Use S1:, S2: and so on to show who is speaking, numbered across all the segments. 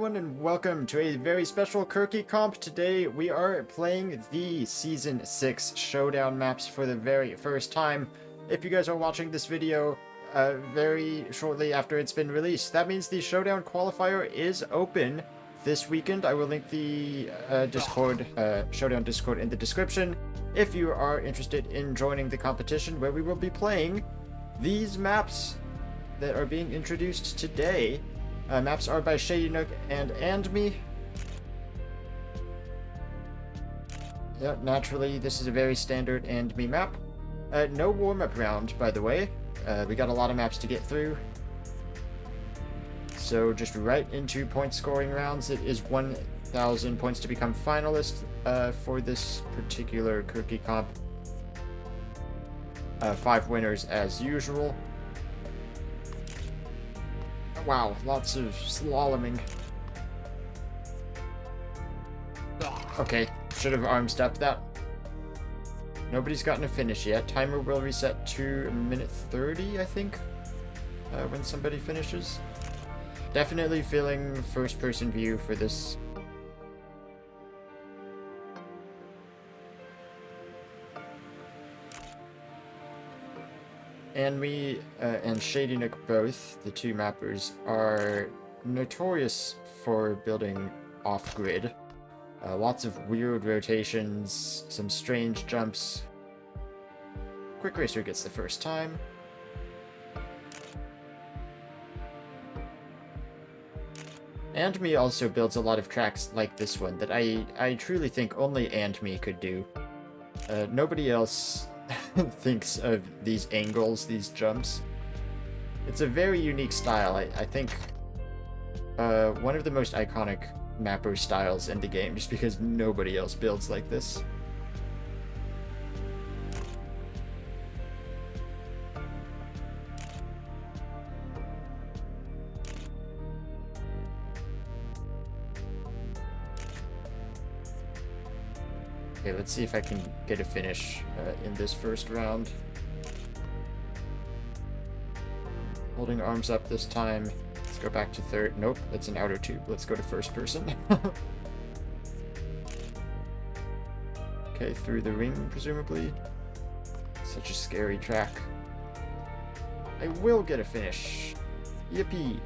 S1: everyone, and welcome to a very special Kerki Comp. Today we are playing the Season 6 Showdown maps for the very first time. If you guys are watching this video very shortly after it's been released, that means the Showdown qualifier is open this weekend. I will link the Showdown Discord in the description if you are interested in joining the competition, where we will be playing these maps that are being introduced today. Maps are by Shady Nook and me. Yeah, naturally, this is a very standard and me map. No warm-up round, by the way. We got a lot of maps to get through. So just right into point scoring rounds. It is 1,000 points to become finalist for this particular Kerki Comp. 5 winners as usual. Wow, lots of slaloming. Okay, should have arm stepped that. Nobody's gotten a finish yet. Timer will reset to a minute 30, I think, when somebody finishes. Definitely feeling first-person view for this. And me and Shady Nook both, the two mappers, are notorious for building off-grid. Lots of weird rotations, some strange jumps. Quick Racer gets the first time. And me also builds a lot of tracks like this one that I truly think only and me could do. Nobody else thinks of these angles, these jumps. It's a very unique style. I think one of the most iconic mapper styles in the game, just because nobody else builds like this. Okay, let's see if I can get a finish in this first round. Holding arms up this time. Let's go back to third. Nope, it's an outer tube. Let's go to first person. Okay, through the ring, presumably. Such a scary track. I will get a finish. Yippee!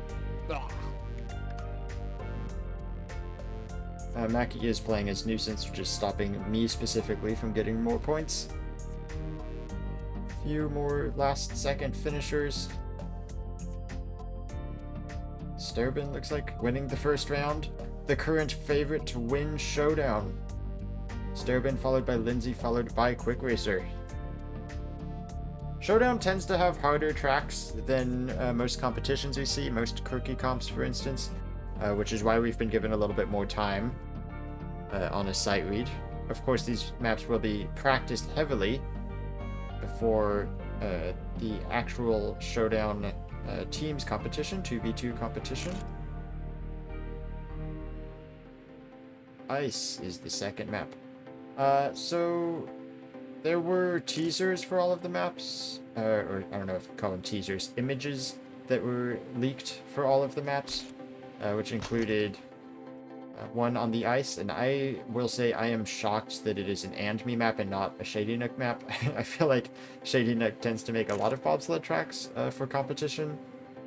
S1: Mackie is playing as nuisance, which is stopping me specifically from getting more points. Few more last-second finishers. Sturbin looks like winning the first round. The current favorite to win Showdown. Sturbin followed by Lindsay, followed by Quick Racer. Showdown tends to have harder tracks than most competitions we see, most Kerki Comps for instance, which is why we've been given a little bit more time on a sight read. Of course, these maps will be practiced heavily before the actual Showdown teams competition, 2v2 competition. Ice is the second map. So there were teasers for all of the maps, or I don't know if you call them teasers, images that were leaked for all of the maps, which included one on the ice, and I will say I am shocked that it is an and me map and not a Shady Nook map. I feel like Shady Nook tends to make a lot of bobsled tracks for competition,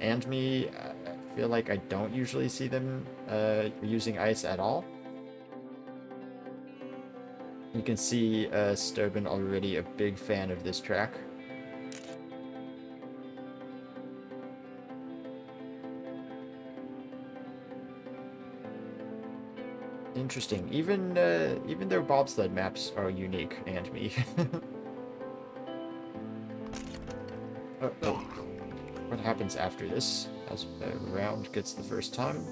S1: and me, I feel like I don't usually see them using ice at all. You can see Sturbin already a big fan of this track. Interesting. Even their bobsled maps are unique, and me. Oh. What happens after this? As a round gets the first time.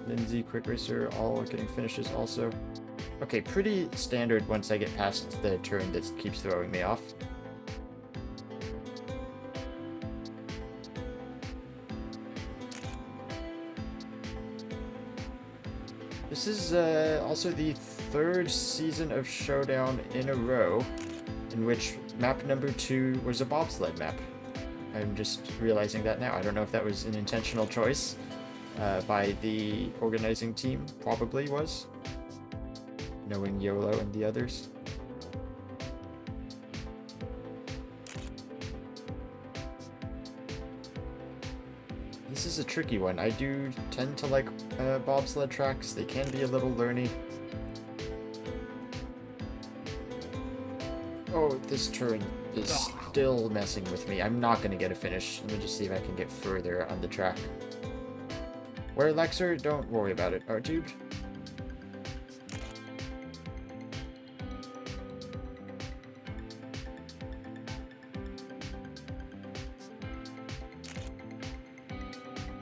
S1: Lindsay, Quick Racer, all getting finishes also. Okay, pretty standard once I get past the turn that keeps throwing me off. This is also the third season of Showdown in a row in which map number 2 was a bobsled map. I'm just realizing that now. I don't know if that was an intentional choice. by the organizing team, probably was. Knowing YOLO and the others. This is a tricky one. I do tend to like bobsled tracks. They can be a little learny. Oh, this turn is still messing with me. I'm not going to get a finish. Let me just see if I can get further on the track. Where Lexer? Don't worry about it. R-Tube?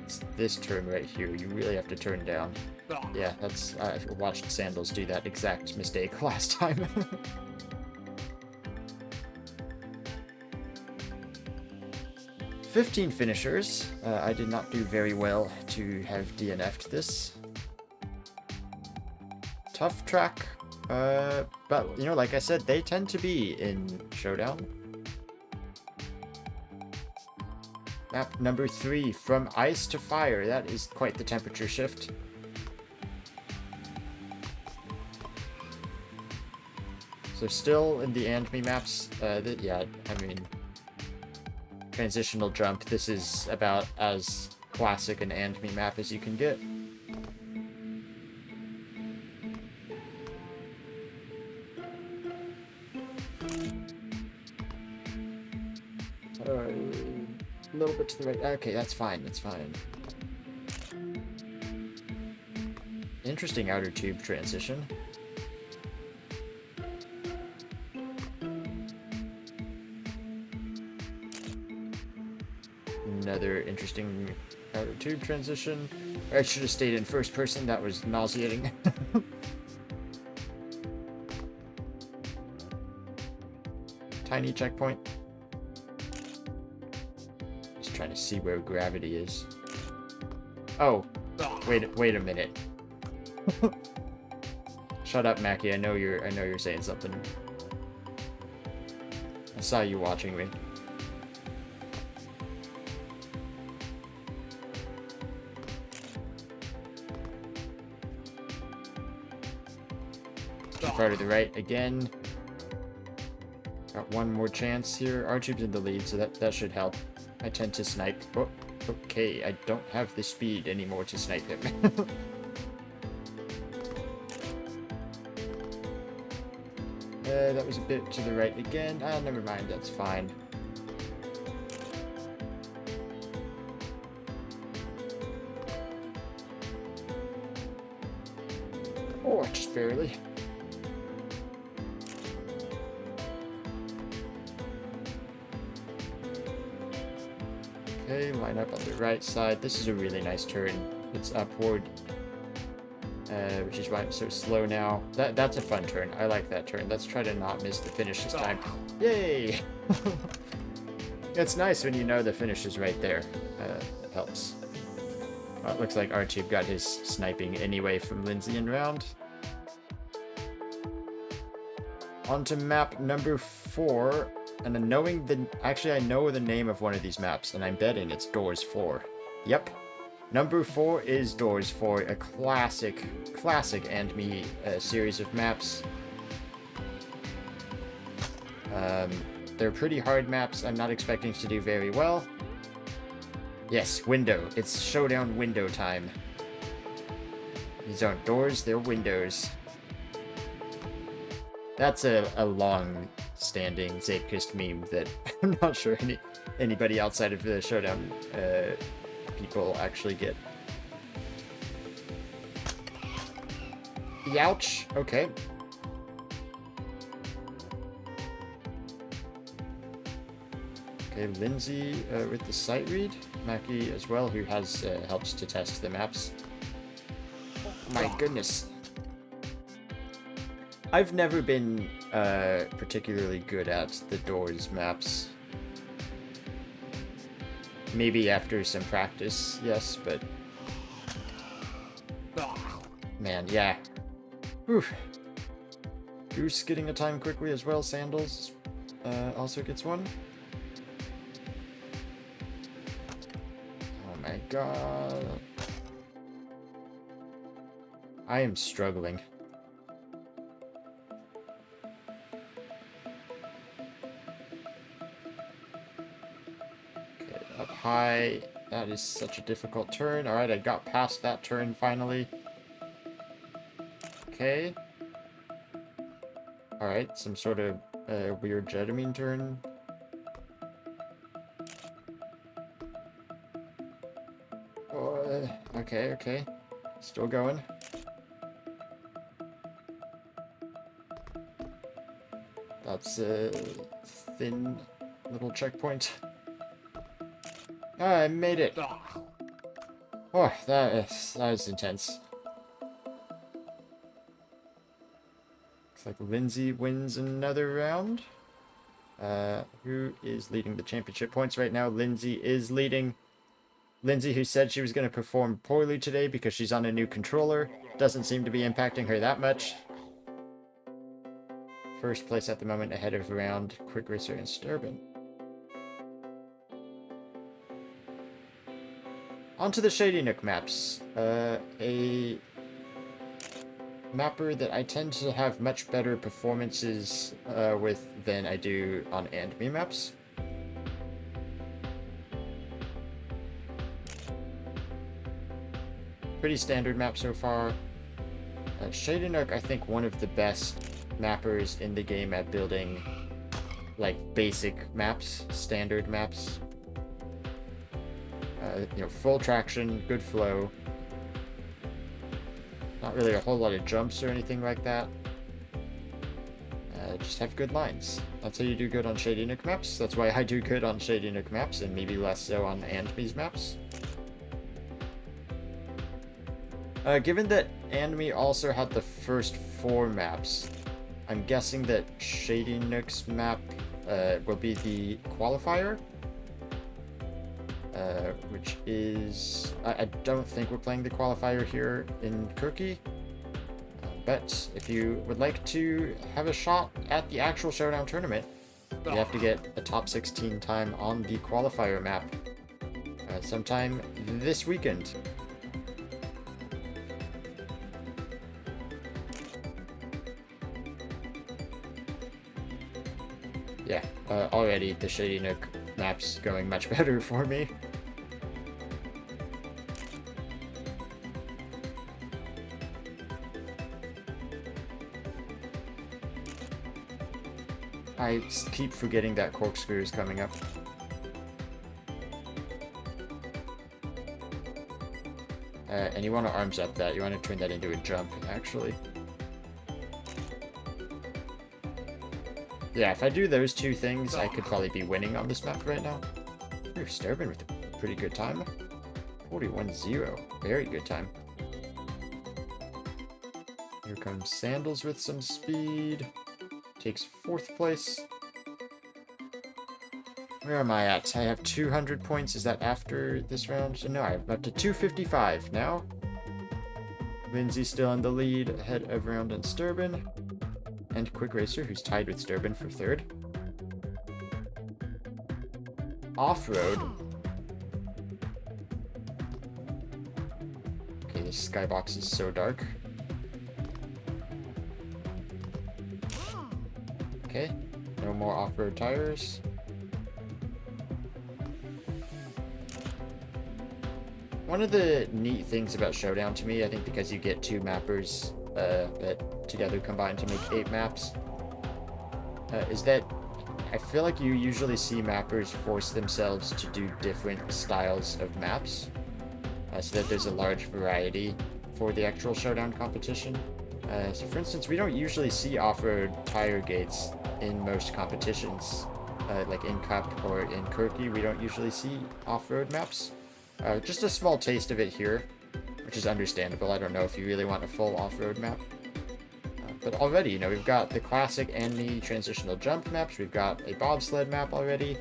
S1: It's this turn right here. You really have to turn down. Yeah, that's... I watched Sandals do that exact mistake last time. 15 finishers. I did not do very well to have DNF'd this. Tough track. But, you know, like I said, they tend to be in Showdown. Map number 3, from ice to fire. That is quite the temperature shift. So still in the and me maps, yeah, I mean... transitional jump. This is about as classic an and me map as you can get. A little bit to the right. Okay, that's fine. That's fine. Interesting outer tube transition. Another interesting outer tube transition. I should have stayed in first person. That was nauseating. Tiny checkpoint. Just trying to see where gravity is. Oh, wait a minute. Shut up, Mackie. I know you're saying something. I saw you watching me. Too far to the right again. Got one more chance here. R-Tube's in the lead, so that should help. I tend to snipe. Oh, okay. I don't have the speed anymore to snipe him. That was a bit to the right again. Ah, never mind. That's fine. Oh, just barely. Okay, line up on the right side. This is a really nice turn. It's upward, which is why I'm so slow now. That's a fun turn. I like that turn. Let's try to not miss the finish this time. Yay! It's nice when you know the finish is right there. It helps. Well, it looks like R-Tube got his sniping anyway from Lindsay and round. On to map number 4. And then knowing the... Actually, I know the name of one of these maps, and I'm betting it's Doors 4. Yep. Number 4 is Doors 4, a classic and me series of maps. They're pretty hard maps. I'm not expecting to do very well. Yes, window. It's Showdown window time. These aren't doors, they're windows. That's a long-standing Zeepkist meme that I'm not sure anybody outside of the Showdown people actually get. Youch! Okay. Okay, Lindsay with the sight read. Mackie as well, who has helps to test the maps. My goodness. I've never been particularly good at the Doors maps. Maybe after some practice, yes, but... Man, yeah. Whew. Goose getting a time quickly as well. Sandals also gets one. Oh my god. I am struggling. Okay, up high. That is such a difficult turn. Alright, I got past that turn finally. Okay. Alright, some sort of weird jetamine turn. Oh, okay, okay. Still going. That's a thin little checkpoint. Ah, I made it. Oh, that is intense. Looks like Lindsay wins another round. Who is leading the championship points right now? Lindsay is leading. Lindsay, who said she was going to perform poorly today because she's on a new controller, doesn't seem to be impacting her that much. First place at the moment ahead of round Quick Racer and Sturbin. Onto the Shady Nook maps. A mapper that I tend to have much better performances with than I do on and me maps. Pretty standard map so far. Shady Nook, I think, one of the best mappers in the game at building like basic maps, standard maps. You know, full traction, good flow. Not really a whole lot of jumps or anything like that. Just have good lines. That's how you do good on Shady Nook maps. That's why I do good on Shady Nook maps and maybe less so on Andme's maps. Given that Andme also had the first 4 maps, I'm guessing that Shady Nook's map will be the qualifier. Which is... I don't think we're playing the qualifier here in Kerki. But if you would like to have a shot at the actual Showdown tournament, you have to get a top 16 time on the qualifier map sometime this weekend. Yeah, already the Shady Nook map's going much better for me. I keep forgetting that corkscrew is coming up. And you want to arms up that. You want to turn that into a jump, actually. Yeah, if I do those 2 things, I could probably be winning on this map right now. Ooh, Sturbin with a pretty good time. 41-0. Very good time. Here comes Sandals with some speed. Takes 4th place. Where am I at? I have 200 points. Is that after this round? So no, I'm up to 255 now. Lindsay still in the lead, ahead of Round and Sturbin. And Quick Racer, who's tied with Sturbin for 3rd. Off-road. Okay, this skybox is so dark. Okay, no more off-road tires. One of the neat things about Showdown to me, I think because you get 2 mappers that together combine to make 8 maps, is that I feel like you usually see mappers force themselves to do different styles of maps, so that there's a large variety for the actual Showdown competition. So for instance, we don't usually see off-road tire gates in most competitions. Like in Cup or in Kerki, we don't usually see off-road maps. Just a small taste of it here, which is understandable. I don't know if you really want a full off-road map. But already, you know, we've got the classic Andme transitional jump maps. We've got a bobsled map already.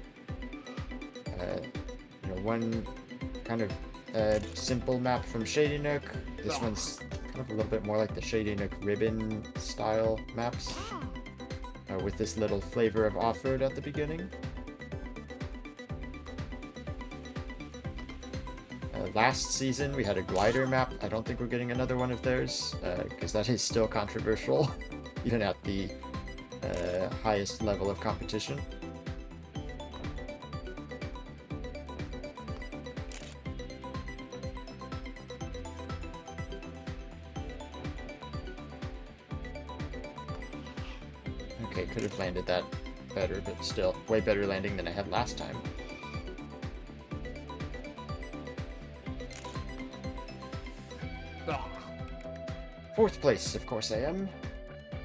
S1: You know, one kind of simple map from Shady Nook. This one's kind of a little bit more like the Shady Nook ribbon style maps, with this little flavor of off-road at the beginning. last season we had a glider map. I don't think we're getting another one of those, because that is still controversial, even at the highest level of competition. Okay, could have landed that better, but still, way better landing than I had last time. Fourth place, of course I am.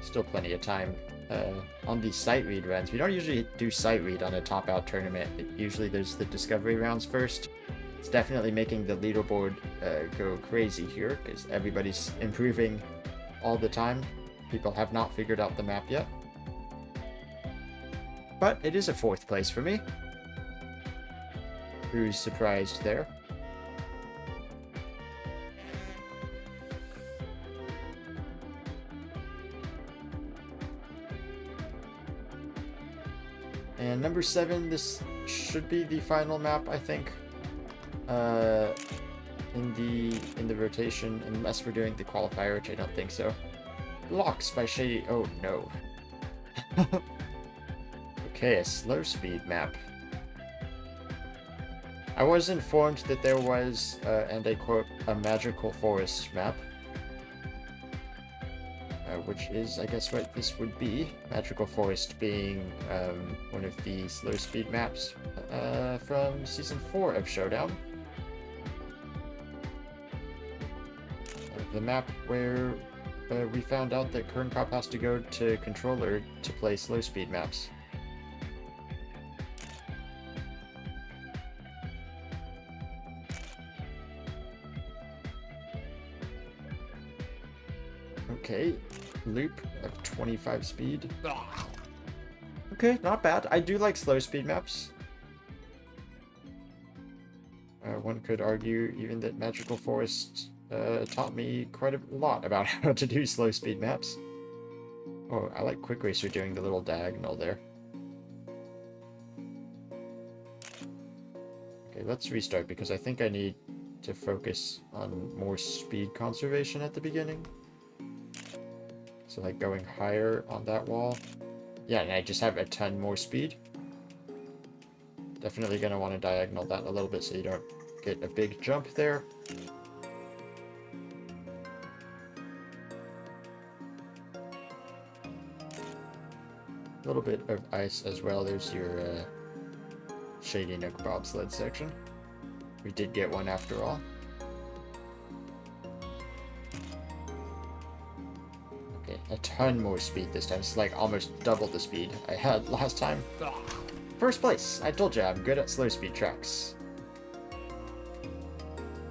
S1: Still plenty of time on these sight read runs. We don't usually do sight read on a top-out tournament. Usually there's the discovery rounds first. It's definitely making the leaderboard go crazy here, because everybody's improving all the time. People have not figured out the map yet. But it is a fourth place for me. Who's surprised there? And number 7, this should be the final map, I think. In the rotation, unless we're doing the qualifier, which I don't think so. Blocks by Shady. Oh no. Okay, a slow speed map. I was informed that there was, and I quote, a magical forest map. Which is, I guess, what this would be. Magical Forest being one of the slow speed maps from Season 4 of Showdown. The map where we found out that Kerki Comp has to go to controller to play slow speed maps. Okay, loop of 25 speed. Okay, not bad. I do like slow speed maps. One could argue even that Magical Forest taught me quite a lot about how to do slow speed maps. Oh, I like Quick Racer doing the little diagonal there. Okay, let's restart because I think I need to focus on more speed conservation at the beginning. So like going higher on that wall. Yeah, and I just have a ton more speed. Definitely going to want to diagonal that a little bit so you don't get a big jump there. A little bit of ice as well. There's your Shady Nook bobsled section. We did get one after all. Okay, a ton more speed this time. It's like almost double the speed I had last time. First place! I told you I'm good at slow speed tracks.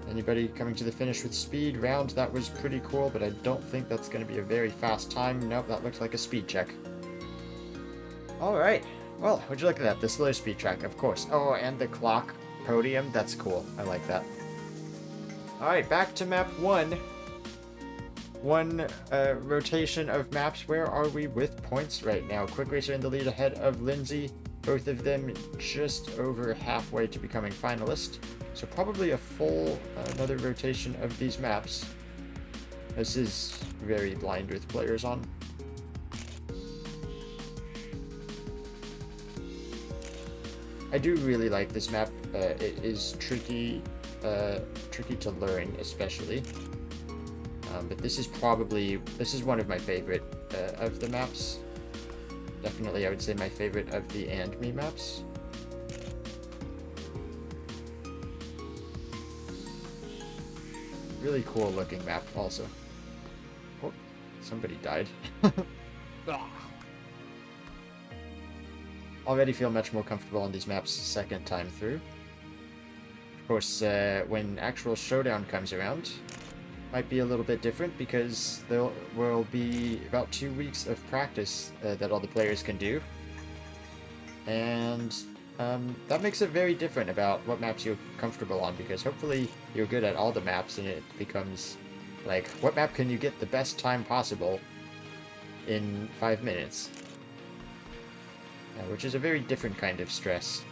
S1: Anybody coming to the finish with speed round? That was pretty cool, but I don't think that's going to be a very fast time. Nope, that looks like a speed check. Alright, well, would you look at that? The slow speed track, of course. Oh, and the clock podium. That's cool. I like that. Alright, back to map 1. One rotation of maps. Where are we with points right now? Quick Racer in the lead ahead of Lindsay. Both of them just over halfway to becoming finalists. So probably a full another rotation of these maps. This is very blind with players on. I do really like this map. It is tricky to learn, especially. But this is one of my favorite of the maps. Definitely, I would say my favorite of the And Me maps. Really cool looking map also. Oh, somebody died. Already feel much more comfortable on these maps second time through. Of course, when actual Showdown comes around, might be a little bit different because there will be about 2 weeks of practice that all the players can do. And that makes it very different about what maps you're comfortable on, because hopefully you're good at all the maps and it becomes like, what map can you get the best time possible in 5 minutes? Which is a very different kind of stress.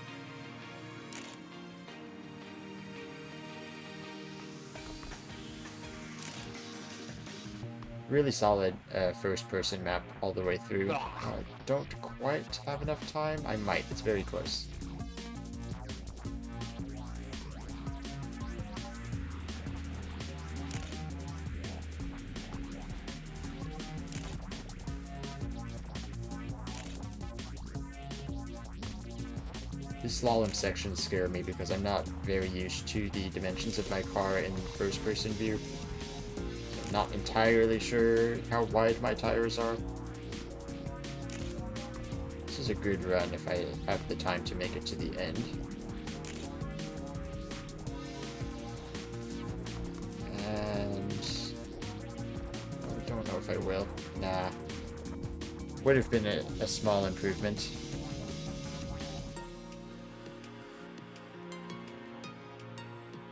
S1: Really solid first-person map all the way through. Don't quite have enough time. I might. It's very close. The slalom sections scare me because I'm not very used to the dimensions of my car in first-person view. I'm not entirely sure how wide my tires are. This is a good run if I have the time to make it to the end. And I don't know if I will. Nah. Would have been a small improvement.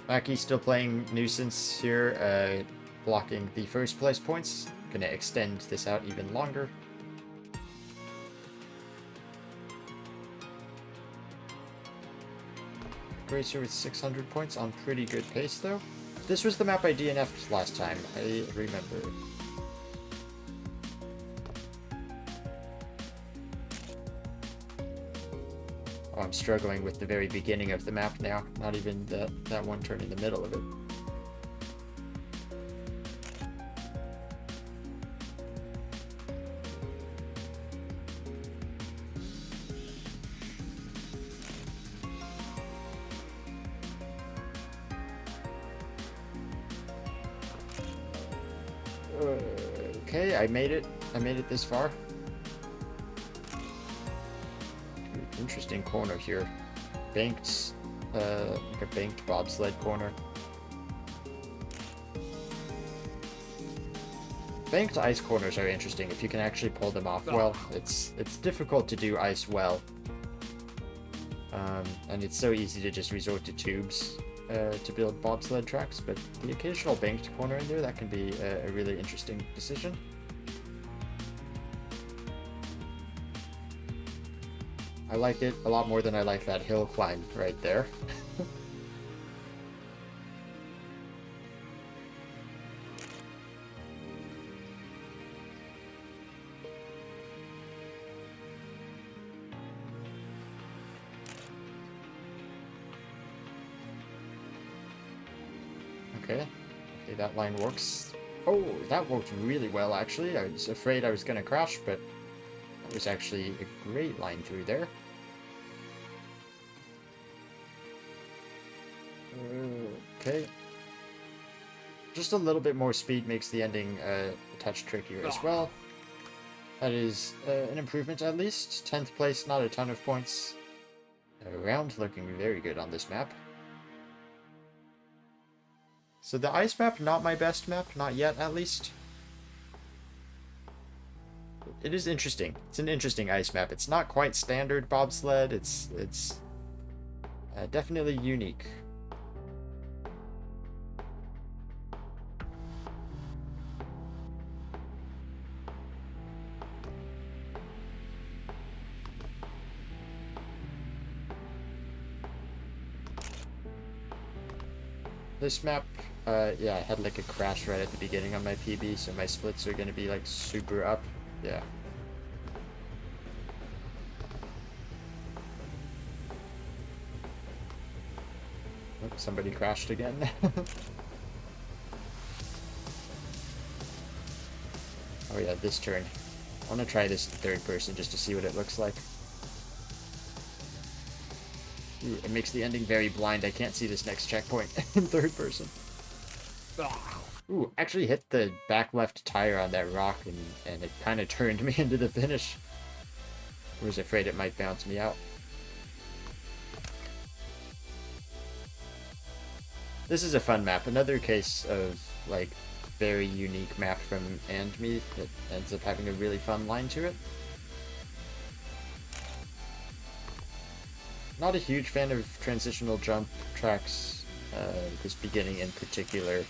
S1: Mackey's still playing nuisance here, blocking the first place points. Gonna extend this out even longer. Racer with 600 points on pretty good pace though. This was the map I DNF'd last time, I remember. Oh, I'm struggling with the very beginning of the map now, not even that one turn in the middle of it. Okay, I made it. I made it this far. Interesting corner here. Banked, like a banked bobsled corner. Banked ice corners are interesting if you can actually pull them off well. It's difficult to do ice well. And it's so easy to just resort to tubes to build bobsled tracks, but the occasional banked corner in there, that can be a really interesting decision. I like it a lot more than I like that hill climb right there. Okay, that line works. Oh, that worked really well actually. I was afraid I was gonna crash, but that was actually a great line through there. Okay. Just a little bit more speed makes the ending a touch trickier as well. That is an improvement at least. 10th place, not a ton of points. Round looking very good on this map. So the ice map, not my best map, not yet at least. It is interesting. It's an interesting ice map. It's not quite standard bobsled. It's definitely unique. This map, yeah, I had like a crash right at the beginning on my PB, so my splits are gonna be like super up. Yeah. Oh, somebody crashed again. Oh yeah, this turn. I want to try this in third person just to see what it looks like. Ooh, it makes the ending very blind. I can't see this next checkpoint in third person. Ooh, actually hit the back left tire on that rock and it kind of turned me into the finish. I was afraid it might bounce me out. This is a fun map. Another case of, like, very unique map from me that ends up having a really fun line to it. Not a huge fan of transitional jump tracks, this beginning in particular.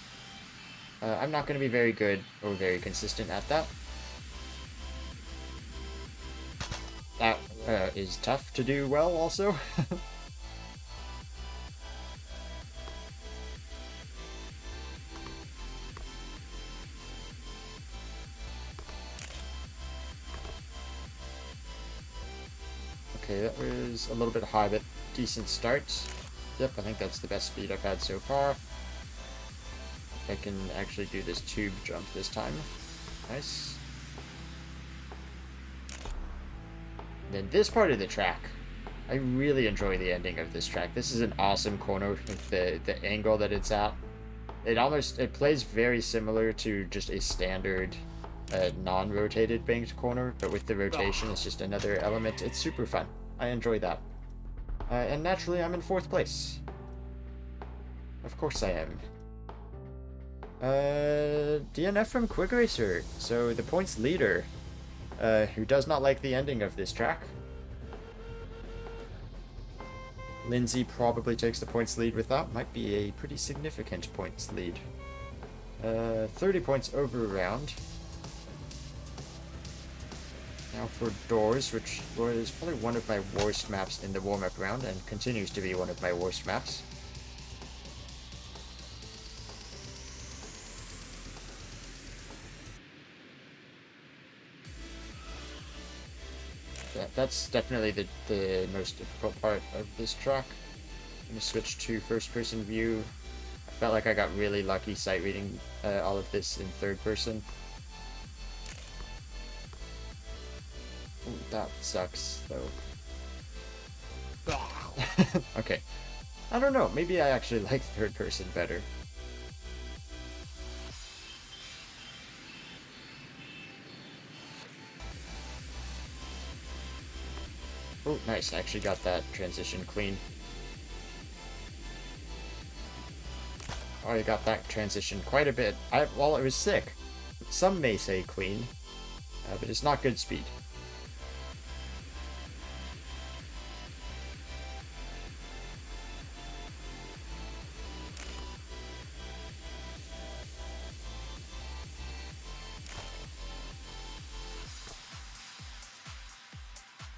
S1: I'm not going to be very good or very consistent at that. That is tough to do well also. Okay, that was a little bit high, but decent start. Yep, I think that's the best speed I've had so far. I can actually do this tube jump this time. Nice. Then this part of the track, I really enjoy the ending of this track. This is an awesome corner with the angle that it's at. It plays very similar to just a standard non-rotated banked corner, but with the rotation, it's just another element. It's super fun. I enjoy that. And naturally, I'm in 4th place. Of course I am. DNF from Quick Racer. So the points leader, who does not like the ending of this track. Lindsay probably takes the points lead with that. Might be a pretty significant points lead. 30 points over round. Now for doors, which was probably one of my worst maps in the warm-up round and continues to be one of my worst maps. Yeah, that's definitely the most difficult part of this track. I'm going to switch to first-person view. I felt like I got really lucky sight reading all of this in third person. Ooh, that sucks, though. Okay. I don't know, maybe I actually like third person better. Oh, nice. I actually got that transition clean. Oh, I got that transition quite a bit. Well, it was sick. Some may say clean, but it's not good speed.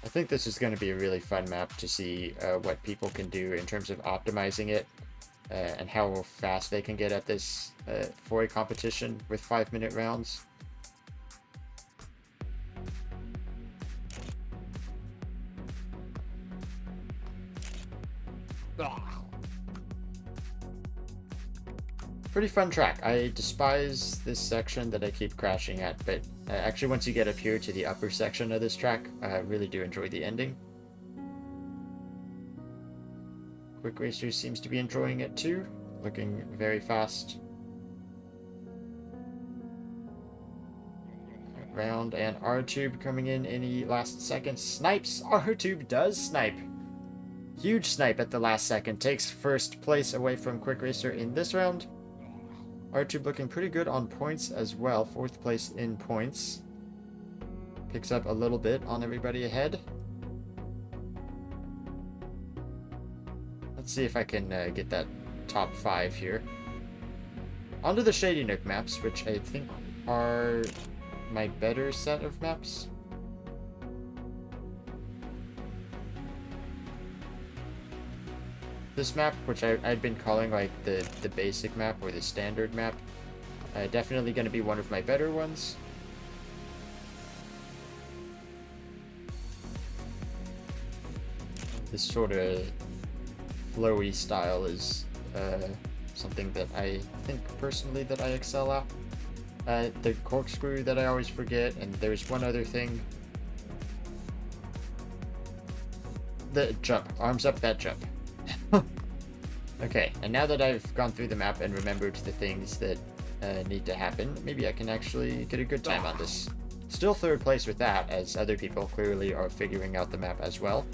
S1: I think this is going to be a really fun map to see what people can do in terms of optimizing it and how fast they can get at this for a competition with 5-minute rounds. Pretty fun track. I despise this section that I keep crashing at, but actually once you get up here to the upper section of this track, I really do enjoy the ending. Quick Racer seems to be enjoying it too, looking very fast. Round and R-Tube coming in any last second. Snipes! R-Tube does snipe! Huge snipe at the last second. Takes first place away from Quick Racer in this round. R-Tube looking pretty good on points as well. 4th place in points. Picks up a little bit on everybody ahead. Let's see if I can get that top 5 here. Onto the Shady Nook maps, which I think are my better set of maps. This map, which I'd been calling like the basic map or the standard map, definitely going to be one of my better ones. This sort of flowy style is something that I think personally that I excel at. The corkscrew that I always forget, and there's one other thing. The jump. Arms up that jump. Okay, and now that I've gone through the map and remembered the things that need to happen, maybe I can actually get a good time on this. Still 3rd place with that, as other people clearly are figuring out the map as well.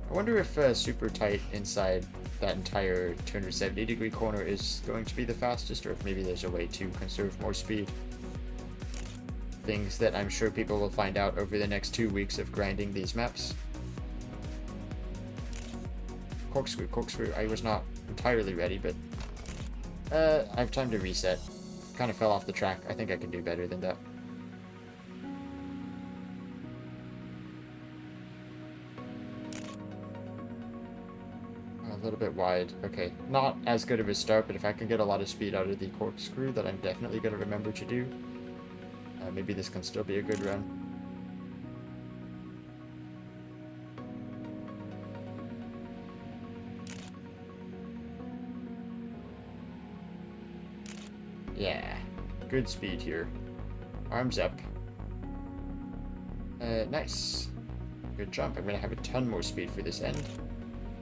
S1: I wonder if super tight inside that entire 270-degree corner is going to be the fastest, or if maybe there's a way to conserve more speed. Things that I'm sure people will find out over the next 2 weeks of grinding these maps. Corkscrew, corkscrew. I was not entirely ready, but I have time to reset. Kind of fell off the track. I think I can do better than that. little bit wide. Okay, not as good of a start, but if I can get a lot of speed out of the corkscrew, that I'm definitely going to remember to do. Maybe this can still be a good run. Yeah, good speed here. Arms up. Nice. Good jump. I'm going to have a ton more speed for this end.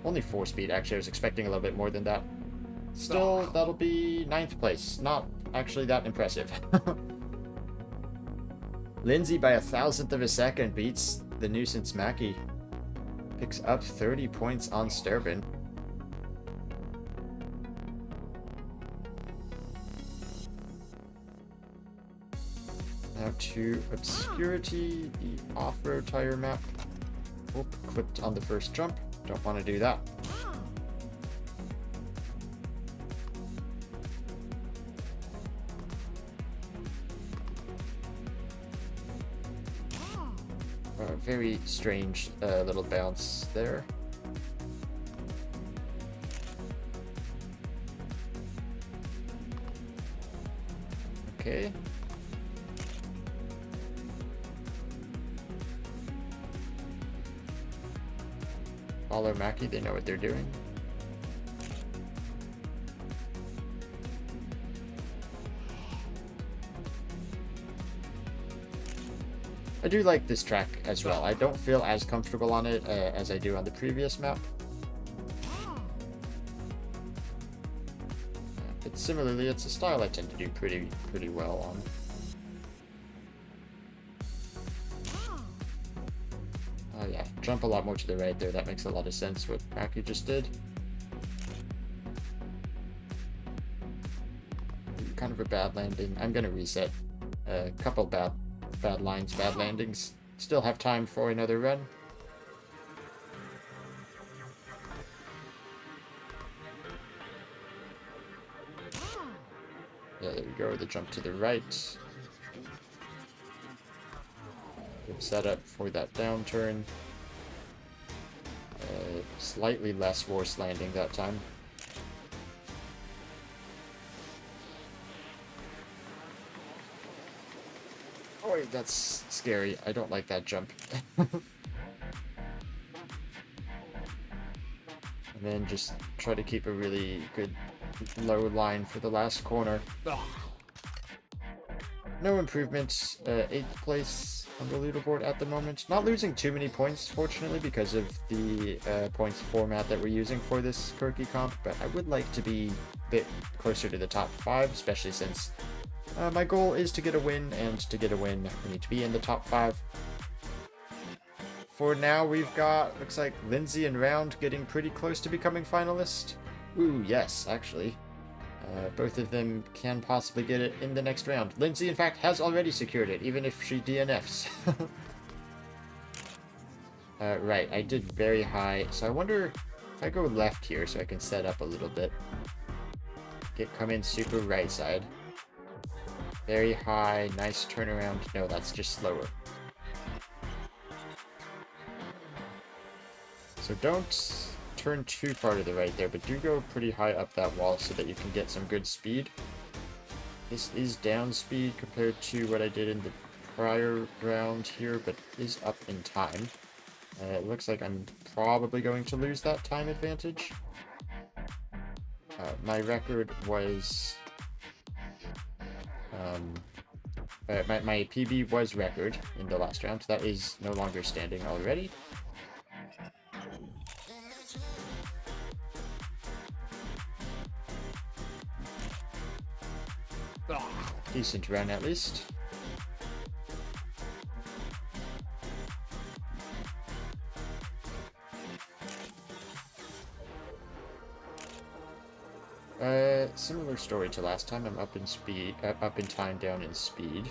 S1: Only 4 speed, actually. I was expecting a little bit more than that. Still, that'll be 9th place. Not actually that impressive. Lindsay, by 1,000th of a second, beats the nuisance Mackie. Picks up 30 points on Sturbin. Now to Obscurity, the off-road tire map. Oh, clipped on the first jump. Don't want to do that. Very strange little bounce there. Okay. Follow Mackie, they know what they're doing. I do like this track as well. I don't feel as comfortable on it as I do on the previous map. But similarly, it's a style I tend to do pretty well on. Oh yeah, jump a lot more to the right there. That makes a lot of sense what Mackie just did. Kind of a bad landing. I'm gonna reset. A couple bad lines, bad landings. Still have time for another run. Yeah, there we go, the jump to the right. Good setup for that downturn. Slightly less worse landing that time. Oh wait, that's scary. I don't like that jump. And then just try to keep a really good low line for the last corner. No improvement. 8th place on the leaderboard at the moment. Not losing too many points, fortunately, because of the points format that we're using for this Kerki Comp, but I would like to be a bit closer to the top 5, especially since my goal is to get a win, and to get a win, we need to be in the top 5. For now, we've got, looks like Lindsay and Round getting pretty close to becoming finalists. Ooh, yes, actually. Both of them can possibly get it in the next round. Lindsay, in fact, has already secured it, even if she DNFs. Right, I did very high, so I wonder if I go left here so I can set up a little bit. Come in super right side. Very high, nice turnaround. No, that's just slower. So don't turn too far to the right there, but do go pretty high up that wall so that you can get some good speed. This is down speed compared to what I did in the prior round here, but is up in time. It looks like I'm probably going to lose that time advantage. My record was... my PB was record in the last round. That is no longer standing already. Decent run at least. Similar story to last time. I'm up in speed, up in time, down in speed.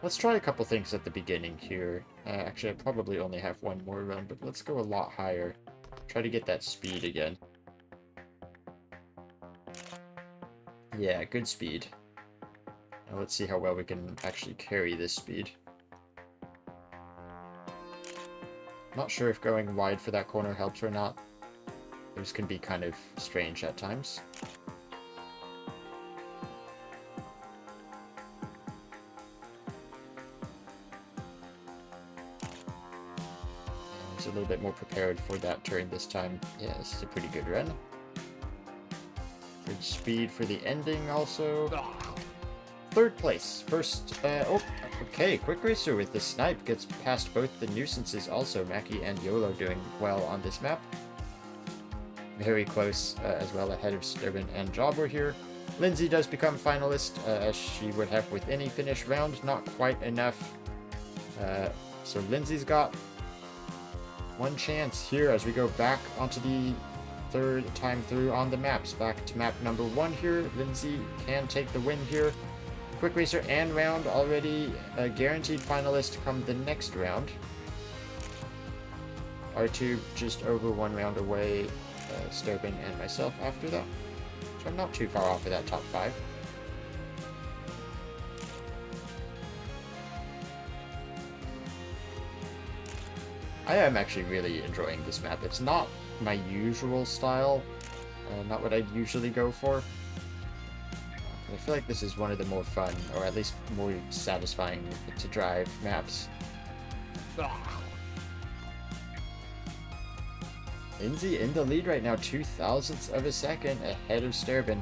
S1: Let's try a couple things at the beginning here. Actually, I probably only have one more run, but let's go a lot higher. Try to get that speed again. Yeah, good speed. Now let's see how well we can actually carry this speed. Not sure if going wide for that corner helps or not. Those can be kind of strange at times. And he's a little bit more prepared for that turn this time. Yeah, this is a pretty good run. Good speed for the ending also. Third place. First, oh, okay, Quick Racer with the snipe gets past both the nuisances also. Mackie and YOLO doing well on this map. Very close as well, ahead of Sturbin and Jobber here. Lindsay does become finalist, as she would have with any finished round. Not quite enough. So Lindsay's got one chance here as we go back onto the third time through on the maps. Back to map number 1 here. Lindsay can take the win here. Quick Racer and round already a guaranteed finalist come the next round. R2 just over 1 round away, Sturbin and myself after that. So I'm not too far off of that top 5. I am actually really enjoying this map. It's not my usual style, not what I'd usually go for. I feel like this is one of the more fun, or at least more satisfying to drive maps. Lindsay in the lead right now, 0.02 of a second ahead of Sturbin.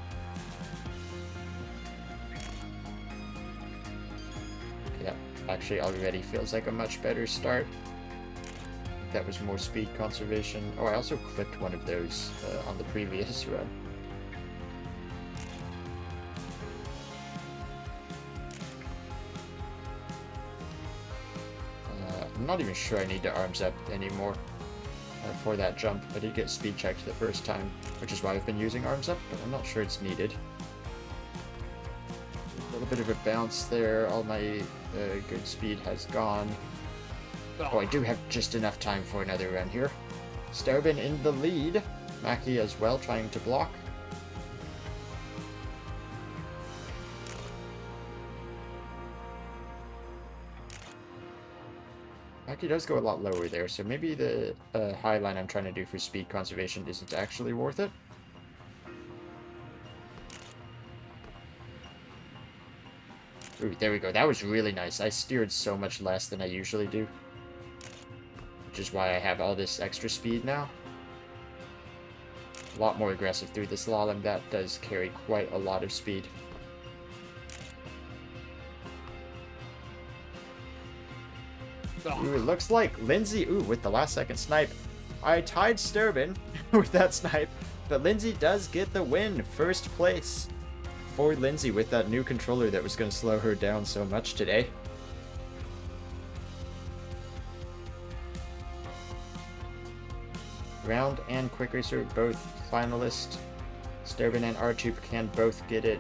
S1: Okay, that actually already feels like a much better start. That was more speed conservation. Oh, I also clipped one of those on the previous run. I'm not even sure I need to arms up anymore for that jump. I did get speed checked the first time, which is why I've been using arms up, but I'm not sure it's needed. A little bit of a bounce there. All my good speed has gone. Oh, I do have just enough time for another run here. Sturbin in the lead. Mackie as well, trying to block. Mackie does go a lot lower there, so maybe the high line I'm trying to do for speed conservation isn't actually worth it. Ooh, there we go. That was really nice. I steered so much less than I usually do, which is why I have all this extra speed now. A lot more aggressive through the slalom. That does carry quite a lot of speed. Ooh, it looks like Lindsay, with the last second snipe. I tied Sturbin with that snipe, but Lindsay does get the win. First place for Lindsay with that new controller that was going to slow her down so much today. Round and Quick Racer both finalists. Sturbin and R2 can both get it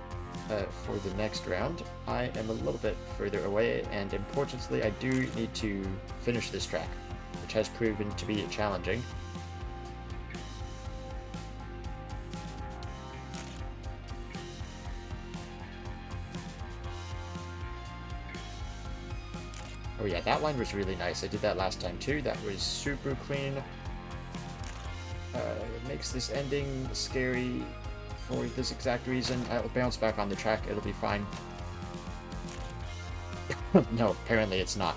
S1: for the next round. I am a little bit further away, and importantly, I do need to finish this track, which has proven to be challenging. Oh yeah, that line was really nice. I did that last time too. That was super clean. It makes this ending scary for this exact reason. I'll bounce back on the track. It'll be fine. No, apparently it's not.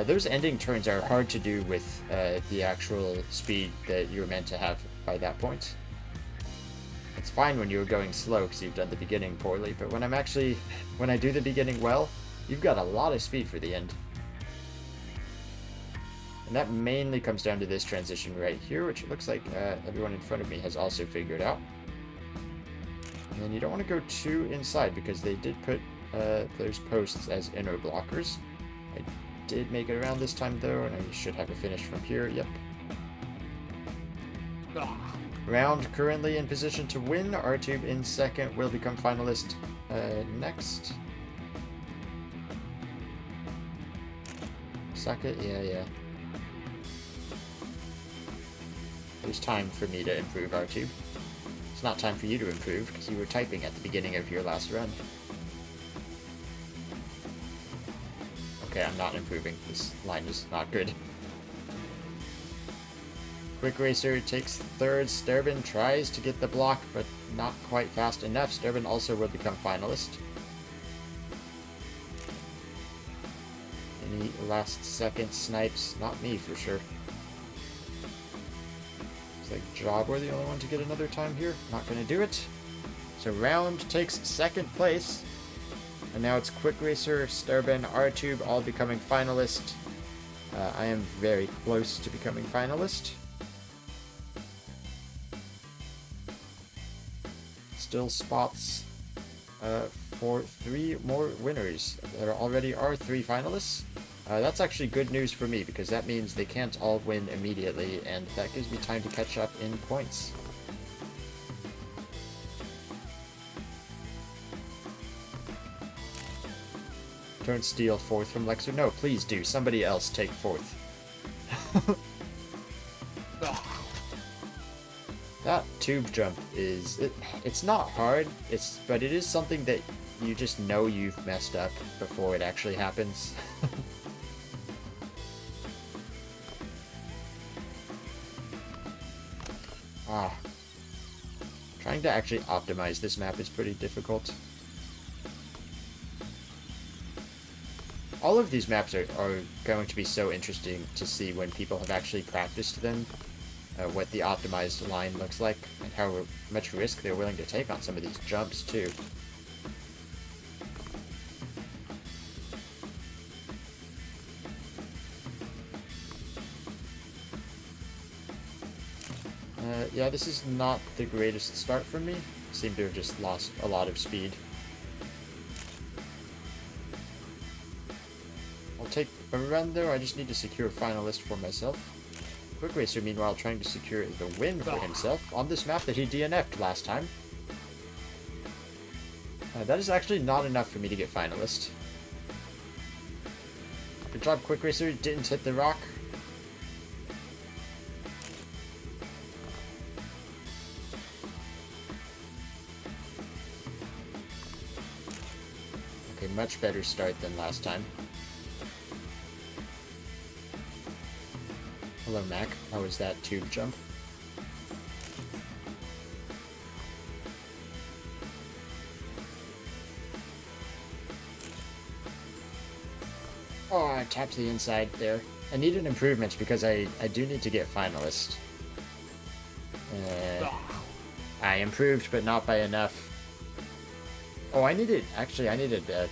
S1: Those ending turns are hard to do with the actual speed that you're meant to have by that point. It's fine when you're going slow because you've done the beginning poorly, but when I do the beginning well, you've got a lot of speed for the end. And that mainly comes down to this transition right here, which it looks like everyone in front of me has also figured out. And then you don't want to go too inside because they did put those posts as inner blockers. I did make it around this time though, and I should have a finish from here. Yep. Round currently in position to win. R2 in second, will become finalist next. Suck it? Yeah. There's time for me to improve, R2. It's not time for you to improve, because you were typing at the beginning of your last run. Okay, I'm not improving. This line is not good. Quick Racer takes third. Sturbin tries to get the block, but not quite fast enough. Sturbin also will become finalist. Any last second snipes? Not me, for sure. Looks like Job were the only one to get another time here. Not gonna do it. So Round takes second place. And now it's Quick Racer, Sturbin, R-Tube all becoming finalist. I am very close to becoming finalist. Still spots for 3 more winners. There already are 3 finalists. That's actually good news for me, because that means they can't all win immediately, and that gives me time to catch up in points. Don't steal 4th from Lexer. No, please do. Somebody else take 4th. That tube jump is... It's not hard, but it is something that you just know you've messed up before it actually happens. Trying to actually optimize this map is pretty difficult. All of these maps are going to be so interesting to see when people have actually practiced them. What the optimized line looks like, and how much risk they're willing to take on some of these jumps, too. Yeah, this is not the greatest start for me. Seem to have just lost a lot of speed. I'll take a run, though. I just need to secure a finalist for myself. Quick Racer, meanwhile, trying to secure the win for himself on this map that he DNF'd last time. That is actually not enough for me to get finalist. Good job, Quick Racer. Didn't hit the rock. Okay, much better start than last time. Hello, Mac. How was that tube jump? Oh, I tapped the inside there. I need an improvement because I do need to get finalist. I improved, but not by enough. Oh, I needed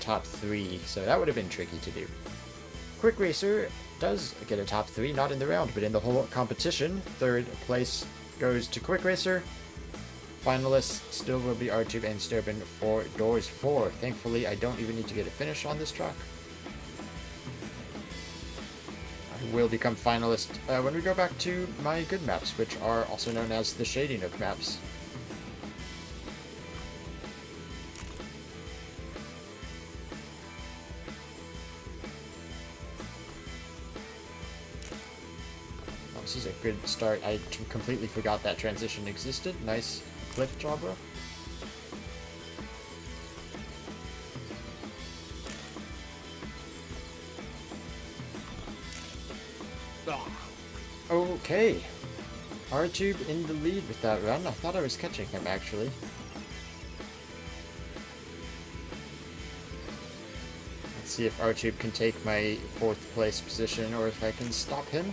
S1: top 3, so that would have been tricky to do. Quick Racer does get a top 3, not in the round, but in the whole competition. 3rd place goes to Quick Racer. Finalists still will be R-Tube and Sturbin for Doors 4. Thankfully, I don't even need to get a finish on this track. I will become finalist when we go back to my good maps, which are also known as the Shady Nook maps. This is a good start. I completely forgot that transition existed. Nice clip job, bro. Okay. R-Tube in the lead with that run. I thought I was catching him, actually. Let's see if R-Tube can take my 4th place position, or if I can stop him.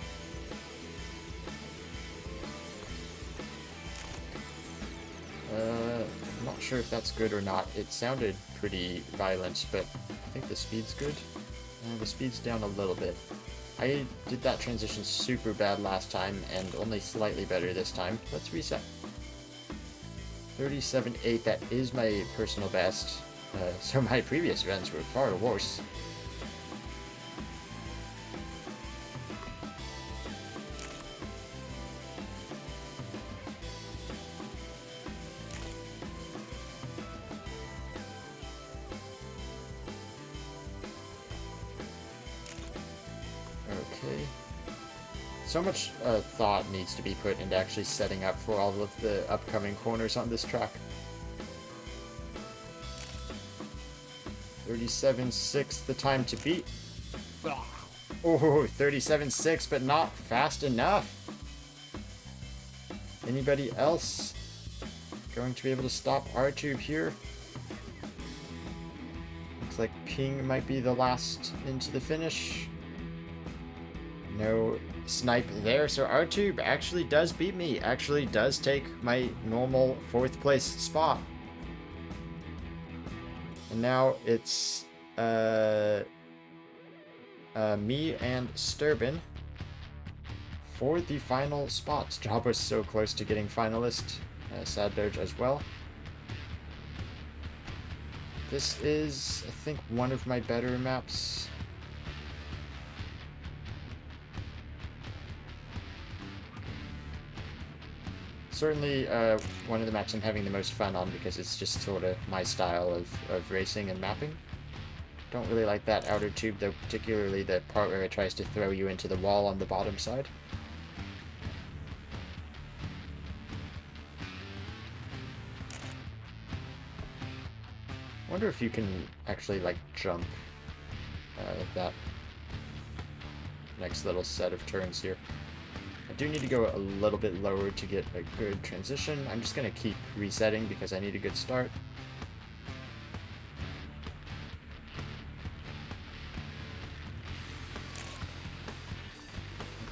S1: I'm not sure if that's good or not. It sounded pretty violent, but I think the speed's good. The speed's down a little bit. I did that transition super bad last time, and only slightly better this time. Let's reset. 37.8, that is my personal best. So my previous runs were far worse. Okay. So much thought needs to be put into actually setting up for all of the upcoming corners on this track. 37.6, the time to beat. Oh, 37.6, but not fast enough. Anybody else going to be able to stop R-Tube here? Looks like Ping might be the last into the finish. No snipe there, so R-Tube actually does beat me. Actually does take my normal 4th place spot. And now it's me and Sturbin for the final spots. Job was so close to getting finalist. Sad Doge as well. This is, I think, one of my better maps. Certainly one of the maps I'm having the most fun on because it's just sort of my style of racing and mapping. Don't really like that outer tube though, particularly the part where it tries to throw you into the wall on the bottom side. I wonder if you can actually like jump that next little set of turns here. I do need to go a little bit lower to get a good transition. I'm just going to keep resetting because I need a good start.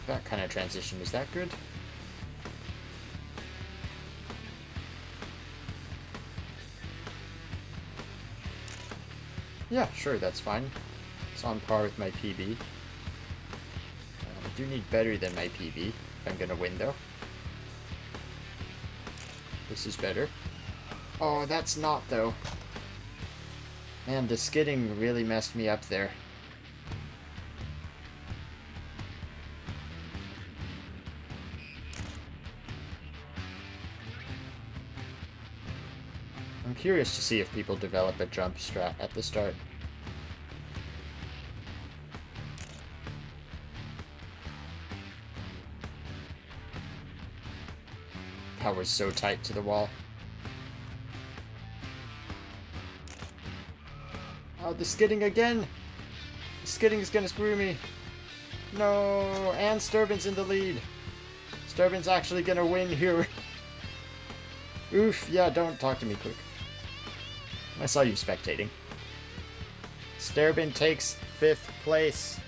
S1: That kind of transition, is that good? Yeah, sure, that's fine. It's on par with my PB. I do need better than my PB if I'm gonna win, though. This is better. Oh, that's not, though. Man, the skidding really messed me up there. I'm curious to see if people develop a jump strat at the start. Power's so tight to the wall. Oh, the skidding again! The skidding is gonna screw me. No, and Sturbin's in the lead. Sturbin's actually gonna win here. Oof, yeah, don't talk to me quick. I saw you spectating. Sturbin takes 5th place.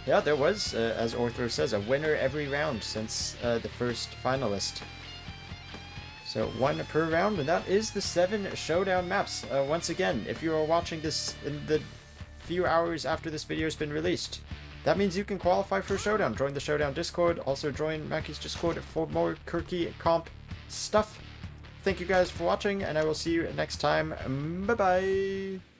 S1: Yeah, there was, as Orthro says, a winner every round since the first finalist. So 1 per round, and that is the 7 Showdown maps. Once again, if you are watching this in the few hours after this video has been released, that means you can qualify for Showdown. Join the Showdown Discord. Also join Mackey's Discord for more Kerki Comp stuff. Thank you guys for watching, and I will see you next time. Bye-bye!